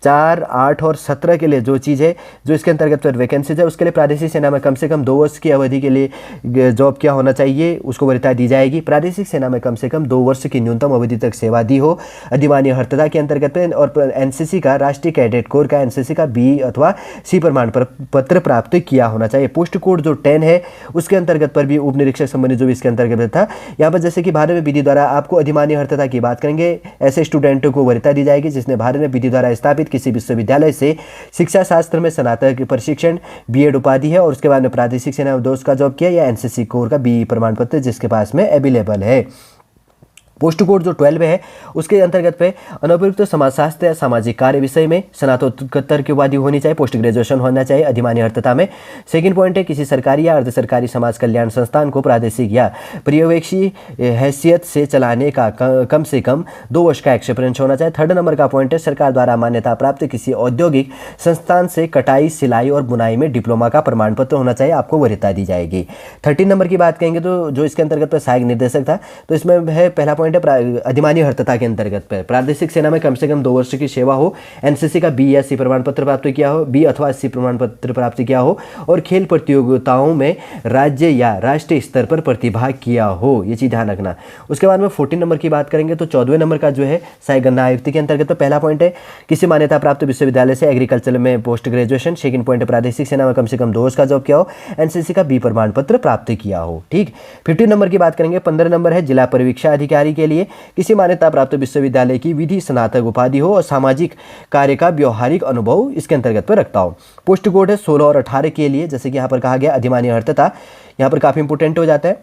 4 8 और 17 के लिए जो चीज़ है, जो इसके अंतर्गत पर वैकेंसीज है, उसके लिए प्रादेशिक सेना में कम से कम 2 वर्ष की अवधि के लिए जॉब क्या होना चाहिए, उसको वरीयता दी जाएगी। प्रादेशिक सेना में कम से कम 2 वर्ष की न्यूनतम अवधि तक सेवा दी हो अधिमान्य अर्हता के अंतर्गत पे, और एनसीसी का, राष्ट्रीय कैडेट कोर का एनसीसी का बी अथवा सी प्रमाण पत्र प्राप्त किया होना चाहिए। पोस्ट कोड जो 10 है उसके अंतर्गत पर भी उप निरीक्षक संबंधी जो भी इसके अंतर्गत था, यहाँ पर जैसे कि भारत में विधि द्वारा आपको अधिमान्य अर्हता की बात करेंगे, ऐसे स्टूडेंट को वरीयता दी जाएगी जिसने भारत में विधि द्वारा स्थापित किसी विश्वविद्यालय से शिक्षा शास्त्र में स्नातक प्रशिक्षण बीएड उपाधि है और उसके बाद में प्रादेशिक सेना में 2 वर्ष का जॉब किया, या एनसीसी कोर का बी प्रमाण पत्र जिसके पास में अवेलेबल है। पोस्ट कोड जो 12 है उसके अंतर्गत पे अनौपचारिक समाजशास्त्र या सामाजिक कार्य विषय में स्नातकोत्तर की उपाधि होनी चाहिए, पोस्ट ग्रेजुएशन होना चाहिए अधिमान्य अर्हता में। सेकंड पॉइंट है, किसी सरकारी या अर्ध सरकारी समाज कल्याण संस्थान को प्रादेशिक या पर्यवेक्षी हैसियत से चलाने का कम से कम 2 वर्ष का एक्सपीरियंस होना चाहिए। थर्ड नंबर का पॉइंट है, सरकार द्वारा मान्यता प्राप्त किसी औद्योगिक संस्थान से कटाई, सिलाई और बुनाई में डिप्लोमा का प्रमाण पत्र होना चाहिए, आपको वरीयता दी जाएगी। 13 नंबर की बात करेंगे तो जो इसके अंतर्गत पर सहायक निर्देशक था, तो इसमें है पहला पॉइंट है अधिमान्य अर्हता के अंतर्गत पर प्रादेशिक सेना में कम से कम 2 वर्ष की सेवा हो, एनसीसी का बी या सी प्रमाण पत्र प्राप्त किया हो, बी अथवा सी प्रमाण पत्र प्राप्त किया हो और खेल प्रतियोगिताओं में राज्य या राष्ट्रीय स्तर पर प्रतिभाग किया हो, ये चीज ध्यान रखना। उसके बाद में 14 नंबर की बात करेंगे तो 14वें नंबर का जो है सहायक गणना आयुक्त के अंतर्गत तो पहला पॉइंट है, किसी मान्यता प्राप्त विश्वविद्यालय से एग्रीकल्चर में पोस्ट ग्रेजुएशन। सेकंड पॉइंट है, प्रादेशिक सेना में कम से कम 2 वर्ष का जॉब किया हो, एनसीसी का बी प्रमाण पत्र प्राप्त किया हो। ठीक, 15 नंबर की बात करेंगे। 15 नंबर है, जिला परीक्षा अधिकारी के लिए किसी मान्यता प्राप्त विश्वविद्यालय की विधि स्नातक उपाधि हो और सामाजिक कार्य का व्यवहारिक अनुभव इसके अंतर्गत पर रखता हो। पोस्ट कोड है 16 और 18 के लिए, जैसे कि यहाँ पर कहा गया अधिमान्य अर्हता, यहाँ पर काफी इंपोर्टेंट हो जाता है।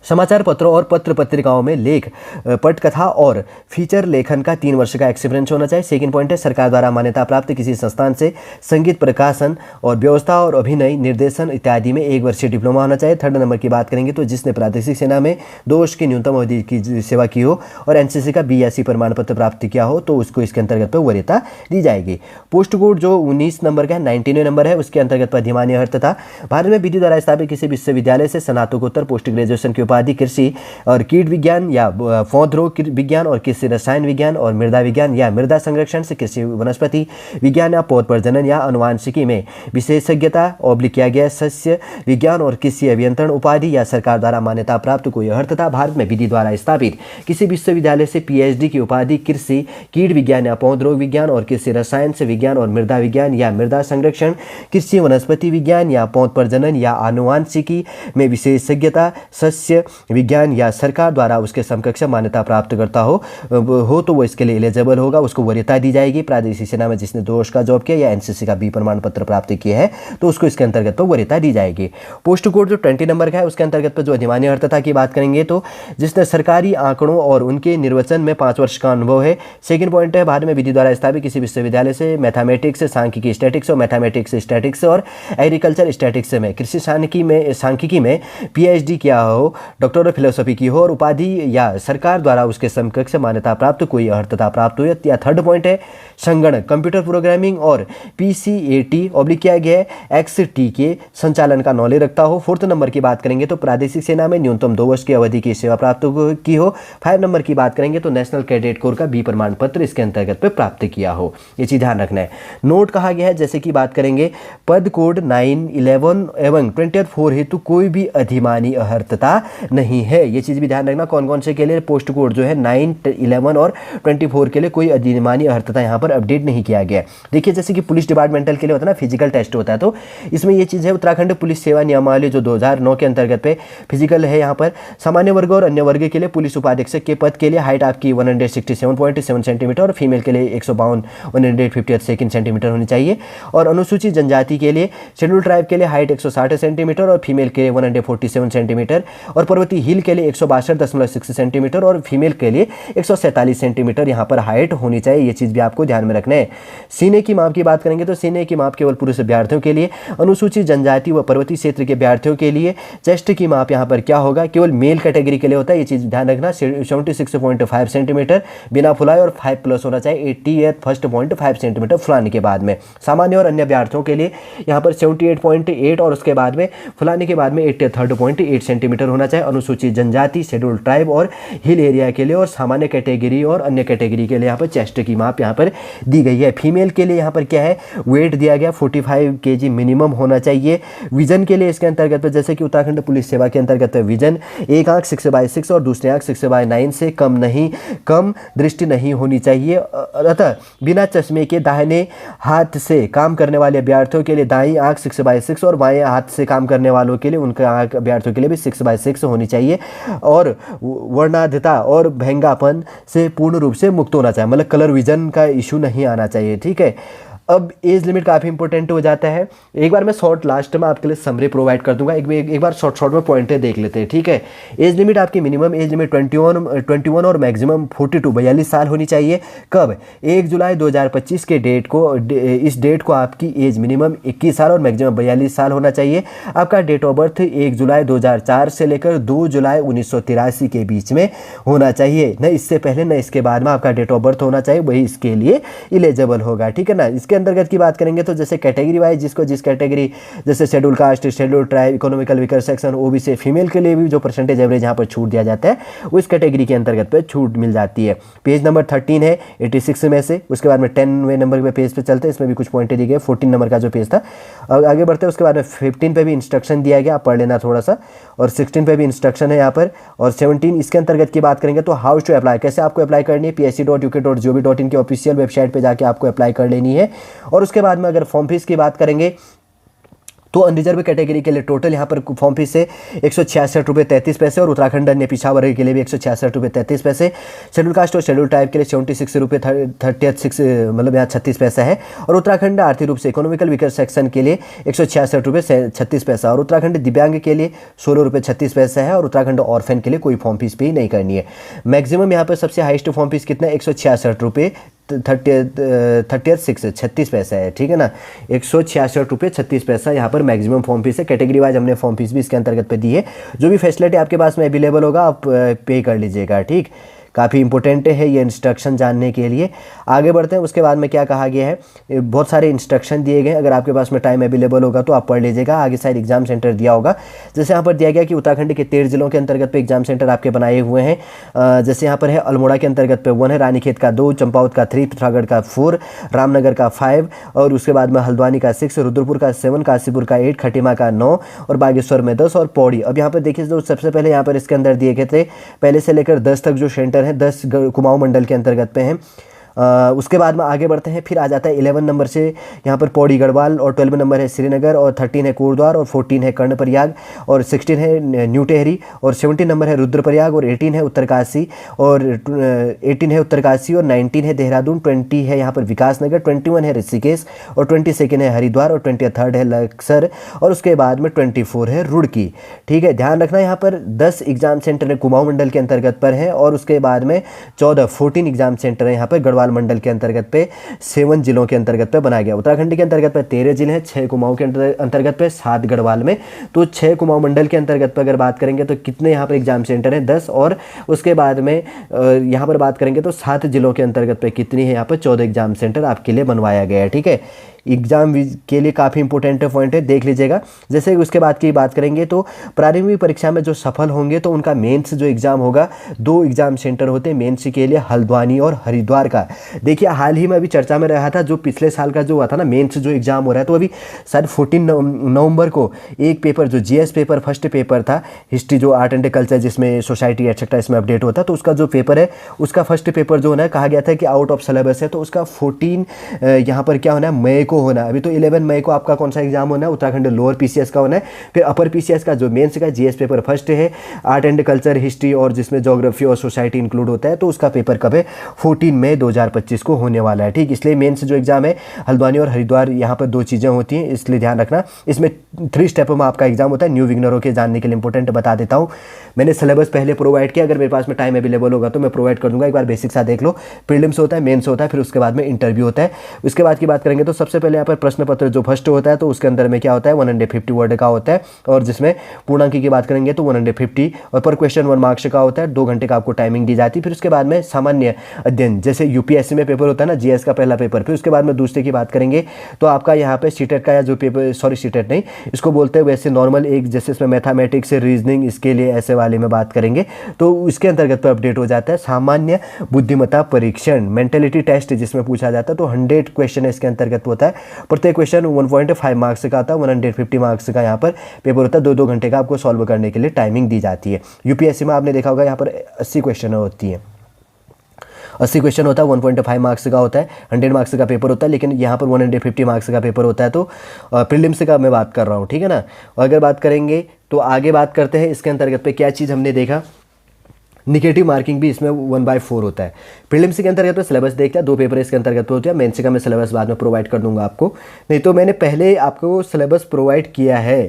समाचार पत्रों और पत्र पत्रिकाओं में लेख, पटकथा और फीचर लेखन का 3 वर्ष का एक्सपीरियंस होना चाहिए। सेकंड पॉइंट है, सरकार द्वारा मान्यता प्राप्त किसी संस्थान से संगीत प्रकाशन और व्यवस्था और अभिनय निर्देशन इत्यादि में 1 वर्षीय डिप्लोमा होना चाहिए। थर्ड नंबर की बात करेंगे तो जिसने प्रादेशिक सेना में 2 वर्ष की न्यूनतम अवधि की सेवा की हो और एनसीसी का बी या सी प्रमाण पत्र प्राप्त किया हो तो उसको इसके अंतर्गत पर वरीयता दी जाएगी। पोस्ट कोड जो 19 नंबर का 19वें नंबर है उसके अंतर्गत पर अधिमान्य अर्हता, भारत में विधि द्वारा स्थापित किसी विश्वविद्यालय से स्नातकोत्तर पोस्ट ग्रेजुएशन की उपाधि कृषि और कीट विज्ञान या पौध रोग विज्ञान और कृषि रसायन विज्ञान और मृदा विज्ञान या मृदा संरक्षण से कृषि वनस्पति विज्ञान या पौध प्रजनन या अनुवांशिकी में विशेषज्ञता ओब्लिक किया गया सस्य विज्ञान और कृषि अभियंत्रण उपाधि या सरकार द्वारा मान्यता प्राप्त कोई अर्हता, भारत में विधि द्वारा स्थापित किसी विश्वविद्यालय से पीएचडी की उपाधि कृषि कीट विज्ञान या पौध रोग विज्ञान और कृषि रसायन से विज्ञान और मृदा विज्ञान या मृदा संरक्षण कृषि वनस्पति विज्ञान या पौध प्रजनन या आनुवांशिकी में विशेषज्ञता सस्य विज्ञान या सरकार द्वारा उसके समकक्ष मान्यता प्राप्त करता हो तो वो इसके लिए एलिजिबल होगा, उसको वरीयता दी जाएगी। प्रादेशिक सेना में जिसने 2 वर्ष का जॉब किया या एनसीसी का बी प्रमाण पत्र प्राप्त किया है तो उसको इसके अंतर्गत पर वरीयता दी जाएगी। पोस्ट कोड जो 20 नंबर का है उसके अंतर्गत पर जो अधिमान्य अर्हता की बात करेंगे तो जिसने सरकारी आंकड़ों और उनके निर्वचन में 5 वर्ष का अनुभव है। सेकंड पॉइंट है, भारत में विधि द्वारा स्थापित किसी विश्वविद्यालय से मैथमेटिक्स, सांख्यिकी स्टैटिक्स और मैथमेटिक्स स्टैटिक्स और एग्रीकल्चर स्टैटिक्स में कृषि सांख्यिकी में पीएचडी किया हो, डॉक्टर ऑफ फिलोसफी की हो और उपाधि या सरकार द्वारा उसके समकक्ष मान्यता प्राप्त कोई अर्हता प्राप्त हो। या थर्ड पॉइंट है, संगणक कंप्यूटर प्रोग्रामिंग और पीसीएटी ओब्लिक किया गया एक्सटी के संचालन का नॉलेज रखता हो। फोर्थ नंबर की बात करेंगे तो प्रादेशिक सेना में न्यूनतम 2 वर्ष की अवधि की सेवा प्राप्त की हो। 5 नंबर की बात करेंगे तो नेशनल कैडेट कोर का बी प्रमाण पत्र इसके अंतर्गत पे प्राप्त किया हो, ये चीज ध्यान रखना है। नोट कहा गया है, जैसे कि बात करेंगे पद कोड 9, 11 एवं 24 हेतु कोई भी अधिमानी अर्हता नहीं है। ये चीज़ भी ध्यान रखना। कौन कौन से के लिए पोस्ट कोड जो है 9, 11 और 24 के लिए कोई अधिमानी अर्थता यहाँ पर अपडेट नहीं किया गया। देखिए जैसे कि पुलिस डिपार्टमेंटल के लिए होता है ना, फिजिकल टेस्ट होता है, तो इसमें ये चीज़ है उत्तराखंड पुलिस सेवा नियमावली जो 2009 के अंतर्गत पे फिजिकल है। यहाँ पर सामान्य वर्ग और अन्य वर्ग के लिए पुलिस उपाधीक्षक के पद के लिए हाइट आपकी 167.7 सेंटीमीटर और फीमेल के लिए 152 सेंटीमीटर होनी चाहिए। और अनुसूचित जनजाति के लिए शेड्यूल ट्राइब के लिए हाइट 160 सेंटीमीटर और फीमेल के लिए 147 सेंटीमीटर और पर्वतीय हिल के लिए 162.6 सेंटीमीटर और फीमेल के लिए 147 सेंटीमीटर यहाँ पर हाइट होनी चाहिए। ये चीज़ भी आपको ध्यान में रखना है। सीने की माप की बात करेंगे तो सीने की माप केवल पुरुष अभ्यर्थियों के लिए, अनुसूचित जनजाति व पर्वतीय क्षेत्र के अभ्यर्थियों के लिए चेस्ट की माप यहाँ पर क्या होगा, केवल मेल कैटेगरी के लिए होता है। ये चीज़ ध्यान रखना। 76.5 सेंटीमीटर बिना फुलाए और 5+ होना चाहिए 81.5 सेंटीमीटर फुलाने के बाद में। सामान्य और अन्य अभ्यर्थियों के लिए यहाँ पर 78.8 और उसके बाद में फुलाने के बाद में 83.8 सेंटीमीटर होना चाहिए। अनुसूचित जनजाति, शेड्यूल ट्राइब और हिल एरिया के लिए और सामान्य कैटेगरी और अन्य कैटेगरी के लिए यहाँ पर चेस्ट की माप यहाँ पर दी गई है। फीमेल के लिए यहाँ पर क्या है, वेट दिया गया 45 kg मिनिमम होना चाहिए। विजन के लिए इसके अंतर्गत पर जैसे कि उत्तराखंड पुलिस सेवा के अंतर्गत विजन एक आंख 6/6 और दूसरी आंख 6/9 से कम दृष्टि नहीं होनी चाहिए। अतः बिना चश्मे के दाहिने हाथ से काम करने वाले अभ्यर्थियों के लिए दाईं आंख 6/6 और बाएं हाथ से काम करने वालों के लिए उनके आंख अभ्यर्थियों के लिए भी 6/6 होनी चाहिए। और वर्णाधिता और भंगापन से पूर्ण रूप से मुक्त होना चाहिए, मतलब कलर विजन का इशू नहीं आना चाहिए। ठीक है। अब एज लिमिट काफ़ी इंपॉर्टेंट हो जाता है। एक बार मैं शॉर्ट लास्ट में आपके लिए समरी प्रोवाइड कर दूंगा, एक बार शॉर्ट में पॉइंटें देख लेते हैं। ठीक है। एज लिमिट आपकी मिनिमम एज लिमिट 21 और मैक्सिमम 42 साल होनी चाहिए। कब? 1 जुलाई 2025 के डेट को, इस डेट को आपकी एज मिनिमम 21 साल और मैक्सिमम 42 साल होना चाहिए। आपका डेट ऑफ बर्थ 1 जुलाई 2004 से लेकर 2 जुलाई 1983 के बीच में होना चाहिए। न इससे पहले न इसके बाद में आपका डेट ऑफ बर्थ होना चाहिए, वही इसके लिए एलिजिबल होगा। ठीक है ना। इसके अंतर्गत की बात करेंगे तो जैसे कैटेगरी वाइज जिस कैटेगरी जैसे schedule caste, schedule tribe, economical weaker section, OBC female के लिए भी जो परसेंटेज एवरेज यहाँ पर छूट दिया जाता है वो इस कैटेगरी के अंतर्गत पे छूट मिल जाती है। पेज नंबर 13 है 86 में से। उसके बाद में 10वें नंबर पे पेज पे चलते हैं, इसमें भी कुछ पॉइंट दी गए। 14 नंबर का जो पेज था, आगे बढ़ते हैं। उसके बाद में 15 पे भी इंस्ट्रक्शन दिया गया, आप पढ़ लेना थोड़ा सा। और 16 पे भी इंस्ट्रक्शन है यहाँ पर। और 17 इसके अंतर्गत की बात करेंगे तो हाउ टू अप्लाई, कैसे आपको अप्लाई करनी है, psc.uk.gov.in की ऑफिशियल वेबसाइट पे जाके आपको अप्लाई कर लेनी है। और उसके बाद में अगर फॉर्म फीस की बात करेंगे तो अनरिजर्व कैटेगरी के लिए टोटल यहाँ पर फॉर्म फीस है 166.33 रुपये और उत्तराखंड अन्य पिछड़ा वर्ग के लिए भी 166.33 रुपये। शेड्यूल कास्ट और शेड्यूल ट्राइब के लिए 76.36 मतलब यहाँ 36 पैसा है। और उत्तराखंड आर्थिक रूप से इकोनॉमिकल वीकर सेक्शन के लिए 166.36 और उत्तराखंड दिव्यांग के लिए 16.36 है। और उत्तराखंड ऑर्फेन के लिए कोई फॉर्म फीस पे नहीं करनी है। मैक्सिमम यहाँ पर सबसे हाईएस्ट फॉर्म फीस कितना है, 166.36 है। ठीक है ना। 166.36 यहाँ पर मैक्सिमम फॉर्म फीस है। कैटेगरी वाइज हमने फॉर्म फीस भी इसके अंतर्गत पे दी है। जो भी फैसिलिटी आपके पास में अवेलेबल होगा आप पे कर लीजिएगा। ठीक, काफ़ी इंपॉर्टेंट है ये इंस्ट्रक्शन जानने के लिए। आगे बढ़ते हैं। उसके बाद में क्या कहा गया है, बहुत सारे इंस्ट्रक्शन दिए गए हैं। अगर आपके पास में टाइम अवेलेबल होगा तो आप पढ़ लीजिएगा। आगे साइड एग्जाम सेंटर दिया होगा। जैसे यहाँ पर दिया गया कि उत्तराखंड के 13 जिलों के अंतर्गत पे एग्जाम सेंटर आपके बनाए हुए हैं। जैसे यहाँ पर है अल्मोड़ा के अंतर्गत पे 1 है, रानीखेत का 2, चंपावत का 3, पिथौरागढ़ का 4, रामनगर का 5 और उसके बाद में हल्द्वानी का 6, रुद्रपुर का 7, काशीपुर का 8, खटीमा का 9 और बागेश्वर में 10 और पौड़ी। अब यहाँ पर देखिए जो सबसे पहले यहाँ पर इसके अंदर दिए गए थे, पहले से लेकर 10 तक जो सेंटर है 10 कुमाऊं मंडल के अंतर्गत पे हैं। उसके बाद में आगे बढ़ते हैं। फिर आ जाता है 11 नंबर से यहाँ पर पौड़ी गढ़वाल और 12 नंबर है श्रीनगर और 13 है कोटद्वार और 14 है कर्णप्रयाग और 16 है न्यू टेहरी और 17 नंबर है रुद्रप्रयाग और 18 है उत्तरकाशी और 18 है उत्तरकाशी और 19 है देहरादून, 20 है यहाँ पर विकासनगर, 21 है ऋषिकेश और 22 है हरिद्वार और 23 है लक्सर और उसके बाद में 24 है रुड़की। ठीक है, ध्यान रखना यहाँ पर 10 एग्जाम सेंटर है कुमाऊं मंडल के अंतर्गत पर है और उसके बाद में 14 एग्जाम सेंटर है यहाँ पर गढ़वाल मंडल के अंतर्गत पे 7 जिलों के अंतर्गत पे बनाया गया। उत्तराखंड के अंतर्गत पे 13 जिले हैं, 6 कुमाऊं के अंतर्गत पे 7 गढ़वाल में। तो 6 कुमाऊं मंडल के अंतर्गत पे अगर बात करेंगे तो कितने यहाँ पर एग्जाम सेंटर हैं, 10 और उसके बाद में यहाँ पर बात करेंगे तो 7 जिलों के अंतर्गत पे कितनी है, यहाँ पर 14 एग्जाम सेंटर आपके लिए बनवाया गया है। ठीक है, एग्जाम के लिए काफ़ी इंपॉर्टेंट पॉइंट है, देख लीजिएगा। जैसे उसके बाद की बात करेंगे तो प्रारंभिक परीक्षा में जो सफल होंगे तो उनका मेंस जो एग्ज़ाम होगा, 2 एग्ज़ाम सेंटर होते हैं मेंस के लिए, हल्द्वानी और हरिद्वार का। देखिए हाल ही में अभी चर्चा में रहा था, जो पिछले साल का जो हुआ था ना मेंस जो एग्ज़ाम हो रहा है, तो अभी शायद 14 नवंबर को एक पेपर जो जीएस पेपर फर्स्ट पेपर था, हिस्ट्री जो आर्ट एंड कल्चर जिसमें सोसाइटी एक्सेट्रा इसमें अपडेट होता है, तो उसका जो पेपर है उसका फर्स्ट पेपर जो होना है, कहा गया था कि आउट ऑफ सिलेबस है, तो उसका 14 यहाँ पर क्या होना है, मई को होना है। अभी तो 11 मई को आपका कौन सा एग्जाम होना है, उत्तराखंड लोअर पीसीएस का होना है। फिर अपर पीसीएस का जो मेंस का जीएस पेपर फर्स्ट है, आर्ट एंड कल्चर हिस्ट्री और जिसमें ज्योग्राफी और सोसाइटी इंक्लूड होता है, तो उसका पेपर कब है, 14 मई 2025 को होने वाला है। ठीक, इसलिए मेंस जो एग्जाम है हल्द्वानी और हरिद्वार, यहाँ पर 2 चीज़ें होती हैं, इसलिए ध्यान रखना। इसमें 3 स्टेप में आपका एग्जाम होता है। न्यू बिगनरों के जानने के लिए इंपॉर्टेंट बता देता हूँ, मैंने सिलेबस पहले प्रोवाइड किया, अगर मेरे पास में टाइम अवेलेबल होगा तो मैं प्रोवाइड कर दूंगा, एक बार बेसिक सा देख लो। प्रीलिम्स होता है, मेंस होता है, फिर उसके बाद में इंटरव्यू होता है। उसके बाद की बात करेंगे तो सबसे पहले यहाँ पर प्रश्न पत्र जो फर्स्ट होता है, तो उसके अंदर में क्या होता है, 150 वर्ड का होता है, और जिसमें पूर्णांक की बात करेंगे तो 150, और पर क्वेश्चन 1 मार्क्स का होता है। 2 घंटे का आपको टाइमिंग दी जाती है। फिर उसके बाद में सामान्य अध्ययन, जैसे यूपीएससी में पेपर होता है ना, जीएस का पहला पेपर। फिर उसके बाद में दूसरे की बात करेंगे तो आपका यहाँ पे सीटेट का या जो पेपर, सॉरी सीटेट नहीं, इसको बोलते हैं वैसे नॉर्मल एक, जैसे इसमें मैथमेटिक्स रीजनिंग, इसके लिए ऐसे वाले में बात करेंगे तो इसके अंतर्गत पर अपडेट हो जाता है। सामान्य बुद्धिमत्ता परीक्षण, मेंटेलिटी टेस्ट जिसमें पूछा जाता है, तो 100 क्वेश्चन इसके अंतर्गत होता है। प्रत्येक क्वेश्चन 1.5 मार्क्स का आता है, 150 मार्क्स का यहाँ पर पेपर होता है। 2-2 घंटे का आपको सॉल्व करने के लिए टाइमिंग दी जाती है। यूपीएससी में आपने देखा होगा यहाँ पर 80 क्वेश्चन होती है, 80 क्वेश्चन होता है, 1.5 मार्क्स का होता है, 100 मार्क्स का पेपर होता है, लेकिन यहाँ पर 150 मार्क्स का पेपर होता है। तो प्रीलिम्स का मैं बात कर रहा हूँ, ठीक है ना। और अगर बात करेंगे तो आगे बात करते हैं इसके अंतर्गत पे क्या चीज़ हमने देखा, निगेटिव मार्किंग भी इसमें 1/4 होता है। प्रीलिम्स के अंतर्गत में सिलेबस देखते हैं, 2 पेपर इसके अंतर्गत होते हैं। मेंस का मैं सिलेबस बाद में प्रोवाइड कर दूंगा आपको, नहीं तो मैंने पहले आपको सिलेबस प्रोवाइड किया है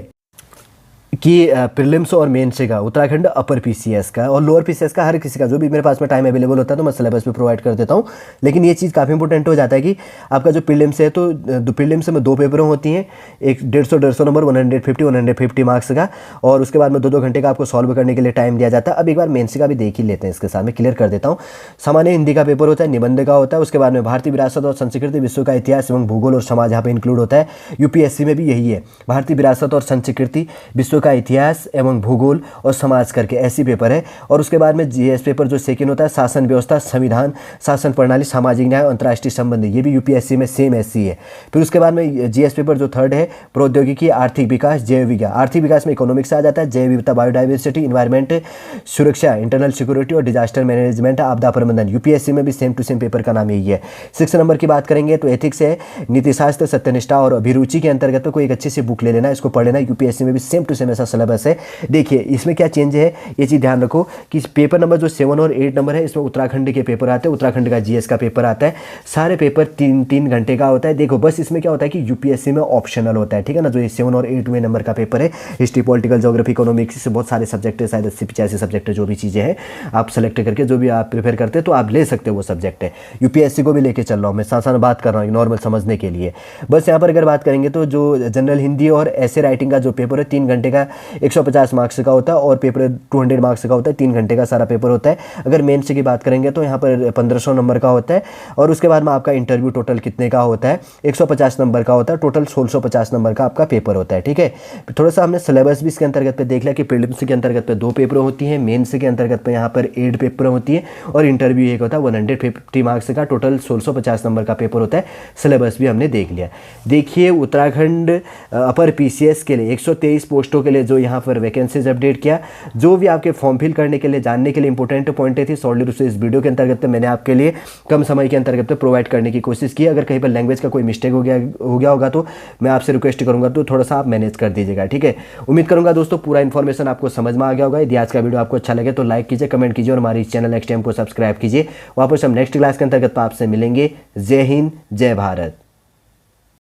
कि प्रीलिम्स और मेंस का, उत्तराखंड अपर पीसीएस का और लोअर पीसीएस का, हर किसी का जो भी मेरे पास में टाइम अवेलेबल होता है तो मैं सिलेबस भी प्रोवाइड कर देता हूँ। लेकिन ये चीज़ काफ़ी इंपॉर्टेंट हो जाता है कि आपका जो प्रीलिम्स है तो प्रीलिम्स में 2 पेपरों होती हैं, एक 150 नंबर 150 मार्क्स का, और उसके बाद में 2-2 घंटे का आपको सॉल्व करने के लिए टाइम दिया जाता है। अब एक बार मेंस का भी देख ही लेते हैं, इसके साथ में क्लियर कर देता हूँ। सामान्य हिंदी का पेपर होता है, निबंध का होता है, उसके बाद में भारतीय विरासत और संस्कृति, विश्व का इतिहास एवं भूगोल और समाज यहाँ पे इंक्लूड होता है। यूपीएससी में भी यही है, भारतीय विरासत और संस्कृति, विश्व का इतिहास एवं भूगोल और समाज करके ऐसी पेपर है। और उसके बाद में जीएस पेपर जो सेकंड होता है, शासन व्यवस्था, संविधान, शासन प्रणाली, सामाजिक न्याय, अंतर्राष्ट्रीय संबंध, ये भी यूपीएससी में सेम ऐसी है। फिर उसके बाद में जीएस पेपर जो थर्ड है, प्रौद्योगिकी, आर्थिक विकास, जैव विज्ञान। आर्थिक विकास में इकोनॉमिक्स आ जाता है, जैव विविधता, बायोडाइवर्सिटी, इन्वायरमेंट, सुरक्षा, इंटरनल सिक्योरिटी और डिजास्टर मैनेजमेंट, आपदा प्रबंधन। यूपीएससी में भी सेम टू सेम पेपर का नाम यही है। 6 नंबर की बात करेंगे तो एथिक्स है, नीतिशास्त्र, सत्यनिष्ठा और अभिरुचि के अंतर्गत कोई एक अच्छी सी बुक ले लेना, इसको पढ़ लेना। यूपीएससी में भी सेम टू सेम ऐसा सिलेबस है। देखिए इसमें क्या चेंज है, ये चीज़ ध्यान रखो कि पेपर नंबर जो 7 और 8 नंबर है, इसमें उत्तराखंड के पेपर आते हैं, उत्तराखंड का जीएस का पेपर आता है। सारे पेपर 3-3 घंटे का होता है। देखो बस इसमें क्या होता है कि यूपीएससी में ऑप्शनल होता है, ठीक है ना। जो ये 7 और 8वें नंबर का पेपर है, हिस्ट्री, पॉलिटिकल, ज्योग्राफी, इकोनॉमिक्स से बहुत सारे सब्जेक्ट है, शायद 80-85 सब्जेक्ट है, जो भी चीज़ें हैं आप सेलेक्ट करके जो भी आप प्रिपेयर करते हैं तो आप ले सकते हो, वो सब्जेक्ट है। यूपीएससी को भी लेके चल रहा हूँ मैं, साथ साथ बात कर रहा हूँ नॉर्मल समझने के लिए। बस यहाँ पर अगर बात करेंगे तो जो जनरल हिंदी और ऐसे राइटिंग का जो पेपर है 3 घंटे का 150 मार्क्स का होता है, और पेपर 200 मार्क्स का होता है, 3 घंटे का सारा पेपर होता है। अगर मेंस की बात करेंगे तो यहाँ पर 1500 नंबर का होता है, और उसके बाद में आपका इंटरव्यू टोटल कितने का होता है, 150 नंबर का होता है, टोटल 1650 नंबर का आपका पेपर होता है, ठीक है। थोड़ा सा हमने सिलेबस भी इसके अंतर्गत पे देख लिया कि प्रीलिम्स के अंतर्गत पे 2 पेपर होती हैं, मेंस के अंतर्गत पे यहाँ पर 8 पेपर होती है, और इंटरव्यू एक होता है 150 मार्क्स का, टोटल 1650 नंबर का पेपर होता है। सिलेबस भी हमने देख लिया। देखिए उत्तराखंड अपर पीसीएस के लिए 123 पोस्टों के लिए जो यहाँ पर वैकेंसीज अपडेट किया, जो भी आपके फॉर्म फिल करने के लिए जानने के लिए इंपॉर्टेंट पॉइंटें थी, शॉर्टली रूप से इस वीडियो के अंतर्गत मैंने आपके लिए कम समय के अंतर्गत प्रोवाइड करने की कोशिश की। अगर कहीं पर लैंग्वेज का कोई मिस्टेक हो गया होगा तो मैं आपसे रिक्वेस्ट करूंगा तो थोड़ा सा आप मैनेज कर दीजिएगा, ठीक है। उम्मीद करूंगा दोस्तों पूरा इन्फॉर्मेशन आपको समझ में आ गया होगा। यदि आज का वीडियो आपको अच्छा लगे तो लाइक कीजिए, कमेंट कीजिए, और हमारी चैनल नेक्स्ट टाइम को सब्सक्राइब कीजिए। वापस हम नेक्स्ट क्लास के अंतर्गत आपसे मिलेंगे। जय हिंद, जय भारत।